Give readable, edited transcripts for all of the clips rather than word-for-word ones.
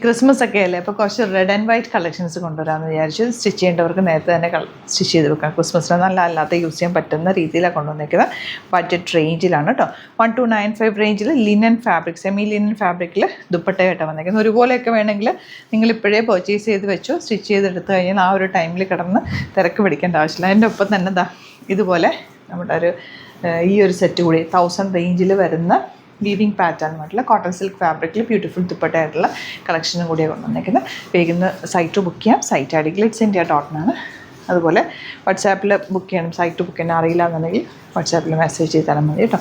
Christmas ഒക്കെ അല്ലേ, അപ്പോൾ കുറച്ച് റെഡ് ആൻഡ് വൈറ്റ് കളക്ഷൻസ് കൊണ്ടുവരാമെന്ന് വിചാരിച്ചു. സ്റ്റിച്ച് ചെയ്യേണ്ടവർക്ക് നേരത്തെ തന്നെ സ്റ്റിച്ച് ചെയ്ത് വെക്കാം. ക്രിസ്മസിന് നല്ല അല്ലാത്ത യൂസ് ചെയ്യാൻ പറ്റുന്ന രീതിയിലാണ് കൊണ്ടുവന്നിരിക്കുന്നത്. ബഡ്ജറ്റ് റേഞ്ചിലാണ് കേട്ടോ. 1295 റേഞ്ചിൽ ലിനൻ ഫാബ്രിക്, സെമി ലിനൻ ഫാബ്രിക്കിൽ ദുപ്പട്ടയായിട്ട് വന്നിരിക്കുന്നത്. ഒരുപോലെയൊക്കെ വേണമെങ്കിൽ നിങ്ങളിപ്പോഴേ പർച്ചേസ് ചെയ്ത് വെച്ചോ. സ്റ്റിച്ച് ചെയ്തെടുത്ത് കഴിഞ്ഞാൽ ആ ഒരു ടൈമിൽ കിടന്ന് തിരക്ക് പിടിക്കേണ്ട ആവശ്യമില്ല. അതിൻ്റെ ഒപ്പം തന്നെ ഇതുപോലെ നമ്മുടെ ഈ ഒരു സെറ്റ് കൂടി 1000 റേഞ്ചിൽ വരുന്ന വീവിങ് പാറ്റേൺ ആയിട്ടുള്ള കോട്ടൺ സിൽക്ക് ഫാബ്രിക്കിൽ ബ്യൂട്ടിഫുൾ ദുപ്പട്ടയായിട്ടുള്ള കളക്ഷനും കൂടിയാണ് കൊണ്ടുവന്നിരിക്കുന്നത്. വേഗം സൈറ്റ് ബുക്ക് ചെയ്യാം. Site I D glitzindia.in. അതുപോലെ വാട്സാപ്പിൽ ബുക്ക് ചെയ്യണം. സൈറ്റ് ബുക്ക് ചെയ്യാൻ അറിയില്ല എന്നുണ്ടെങ്കിൽ വാട്സാപ്പിൽ മെസ്സേജ് ചെയ്താലും മതി കേട്ടോ.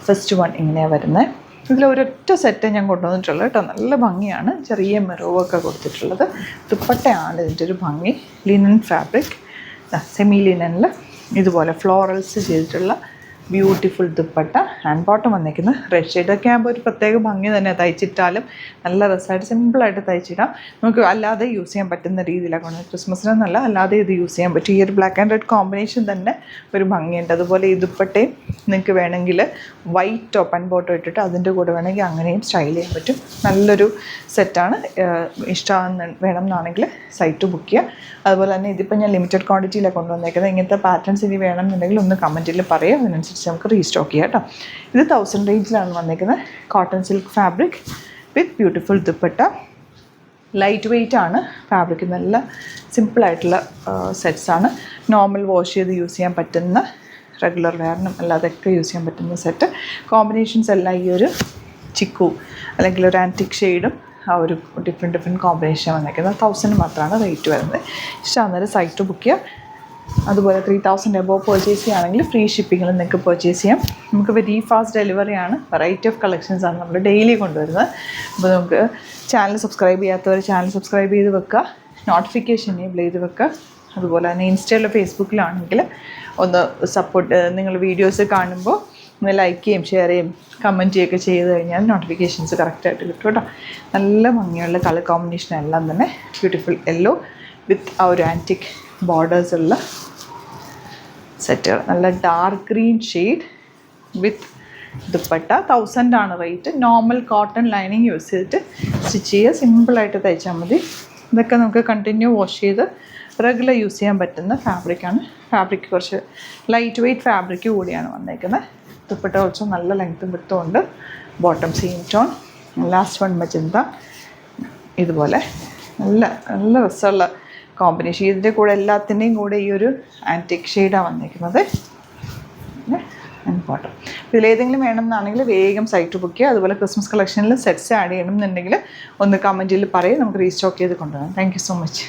ഫസ്റ്റ് വൺ ഇങ്ങനെയാണ് വരുന്നത്. ഇതിൽ ഒരൊറ്റ സെറ്റ് ഞാൻ കൊണ്ടുവന്നിട്ടുള്ളത് കേട്ടോ. നല്ല ഭംഗിയാണ്. ചെറിയ മെറൂവൊക്കെ കൊടുത്തിട്ടുള്ളത്. ദുപ്പട്ടയാണ് ഇതിൻ്റെ ഒരു ഭംഗി. ലിനൻ ഫാബ്രിക്, സെമി ലിനനിൽ ഇതുപോലെ ഫ്ലോറൽസ് ചെയ്തിട്ടുള്ള ബ്യൂട്ടിഫുൾ ദുപ്പട്ട. ഹാൻഡ് ബോട്ടം വന്നിരിക്കുന്നത് റെഡ് ഷെയ്ഡൊക്കെ ആകുമ്പോൾ ഒരു പ്രത്യേക ഭംഗി തന്നെ. തയ്ച്ചിട്ടാലും നല്ല രസമായിട്ട് സിമ്പിളായിട്ട് തയ്ച്ചിടാം. നമുക്ക് അല്ലാതെ യൂസ് ചെയ്യാൻ പറ്റുന്ന രീതിയിലാണ് കൊണ്ടുവന്നത്. ക്രിസ്മസിനൊന്നല്ല, അല്ലാതെ ഇത് യൂസ് ചെയ്യാൻ പറ്റും. ഈ ഒരു ബ്ലാക്ക് ആൻഡ് റെഡ് കോമ്പിനേഷൻ തന്നെ ഒരു ഭംഗിയുണ്ട്. അതുപോലെ ഈ ദുപ്പട്ടയും നിങ്ങൾക്ക് വേണമെങ്കിൽ വൈറ്റ് ടോപ്പ് ആൻഡ് ബോട്ടം ഇട്ടിട്ട് അതിൻ്റെ കൂടെ വേണമെങ്കിൽ അങ്ങനെയും സ്റ്റൈൽ ചെയ്യാൻ പറ്റും. നല്ലൊരു സെറ്റാണ്. ഇഷ്ടം വേണം എന്നാണെങ്കിൽ സൈറ്റ് ബുക്ക് ചെയ്യുക. അതുപോലെ തന്നെ ഇതിപ്പോൾ ഞാൻ ലിമിറ്റഡ് ക്വാണ്ടിറ്റിയിലാണ് കൊണ്ടുവന്നേക്കുന്നത്. ഇങ്ങനത്തെ പാറ്റേൺസ് ഇനി വേണമെന്നുണ്ടെങ്കിൽ ഒന്ന് കമൻറ്റിൽ പറയുക. അതിനനുസരിച്ച് നമുക്ക് റീസ്റ്റോക്ക് ചെയ്യാം കേട്ടോ. ഇത് 1000 റേഞ്ചിലാണ് വന്നിരിക്കുന്നത്. Cotton silk fabric with beautiful dupatta. Light weight ആണ് ഫാബ്രിക്. നല്ല സിമ്പിളായിട്ടുള്ള സെറ്റ്സാണ്. നോർമൽ വാഷ് ചെയ്ത് യൂസ് ചെയ്യാൻ പറ്റുന്ന, റെഗുലർ വെയറിനും അല്ലാതൊക്കെ യൂസ് ചെയ്യാൻ പറ്റുന്ന സെറ്റ്. കോമ്പിനേഷൻസ് എല്ലാം ഈ ഒരു ചിക്കു അല്ലെങ്കിൽ ഒരു ആൻറ്റിക് ഷെയ്ഡും ആ ഒരു ഡിഫറെൻറ്റ് കോമ്പിനേഷൻ വന്നിരിക്കുന്നത്. 1000 മാത്രമാണ് റേറ്റ് വരുന്നത്. ഇഷ്ടമാകുന്നൊരു സൈറ്റ് ബുക്ക് ചെയ്യുക. അതുപോലെ 3000 എബോവ് പർച്ചേസ് ചെയ്യുകയാണെങ്കിൽ ഫ്രീ ഷിപ്പിങ്ങിൽ നിങ്ങൾക്ക് പർച്ചേസ് ചെയ്യാം. നമുക്ക് വെരി ഫാസ്റ്റ് ഡെലിവറിയാണ്. വെറൈറ്റി ഓഫ് കളക്ഷൻസാണ് നമ്മൾ ഡെയിലി കൊണ്ടുവരുന്നത്. അപ്പോൾ നമുക്ക് ചാനൽ സബ്സ്ക്രൈബ് ചെയ്യാത്തവർ ചാനൽ സബ്സ്ക്രൈബ് ചെയ്ത് വെക്കുക. നോട്ടിഫിക്കേഷൻ എനേബിൾ ചെയ്ത് വെക്കുക. അതുപോലെ തന്നെ ഇൻസ്റ്റയിലോ ഫേസ്ബുക്കിലാണെങ്കിൽ ഒന്ന് സപ്പോർട്ട്, നിങ്ങൾ വീഡിയോസ് കാണുമ്പോൾ ഒന്ന് ലൈക്ക് ചെയ്യും, ഷെയർ ചെയ്യും, കമൻറ്റ് ചെയ്യുകയൊക്കെ ചെയ്ത് കഴിഞ്ഞാൽ നോട്ടിഫിക്കേഷൻസ് കറക്റ്റായിട്ട് കിട്ടും കേട്ടോ. നല്ല ഭംഗിയുള്ള കളർ കോമ്പിനേഷൻ എല്ലാം തന്നെ ബ്യൂട്ടിഫുൾ യെല്ലോ വിത്ത് ആ ഒരു ആൻറ്റിക് ബോർഡേഴ്സ് ഉള്ള സെറ്റുകൾ. നല്ല ഡാർക്ക് ഗ്രീൻ ഷെയ്ഡ് വിത്ത് ദുപ്പട്ട. 1000 ആണ് rate. Normal cotton lining use ചെയ്തിട്ട് സ്റ്റിച്ച് ചെയ്യുക. സിമ്പിളായിട്ട് തയ്ച്ചാൽ മതി. ഇതൊക്കെ നമുക്ക് കണ്ടിന്യൂ വാഷ് ചെയ്ത് റെഗുലർ യൂസ് ചെയ്യാൻ പറ്റുന്ന ഫാബ്രിക്കാണ്. ഫാബ്രിക് കുറച്ച് ലൈറ്റ് വെയ്റ്റ് ഫാബ്രിക് കൂടിയാണ് വന്നേക്കുന്നത്. ദുപ്പട്ട കുറച്ച് നല്ല ലെങ്ത്തും വിട്ടും ഉണ്ട്. Bottom same tone. Last one magenta. ഇതുപോലെ നല്ല നല്ല രസമുള്ള കോമ്പിനേഷൻ. ഇതിൻ്റെ കൂടെ എല്ലാത്തിൻ്റെയും കൂടെ ഈ ഒരു ആൻറ്റിക് ഷെയ്ഡാണ് വന്നിരിക്കുന്നത്. ബോട്ടം. ഇതിലേതെങ്കിലും വേണമെന്നാണെങ്കിൽ വേഗം സൈറ്റ് ബുക്ക് ചെയ്യുക. അതുപോലെ ക്രിസ്മസ് കളക്ഷനിൽ സെറ്റ്സ് ആഡ് ചെയ്യണം എന്നുണ്ടെങ്കിൽ ഒന്ന് കമൻറ്റിൽ പറയും. നമുക്ക് റീസ്റ്റോക്ക് ചെയ്ത് കൊണ്ടുവരാം. Thank you so much.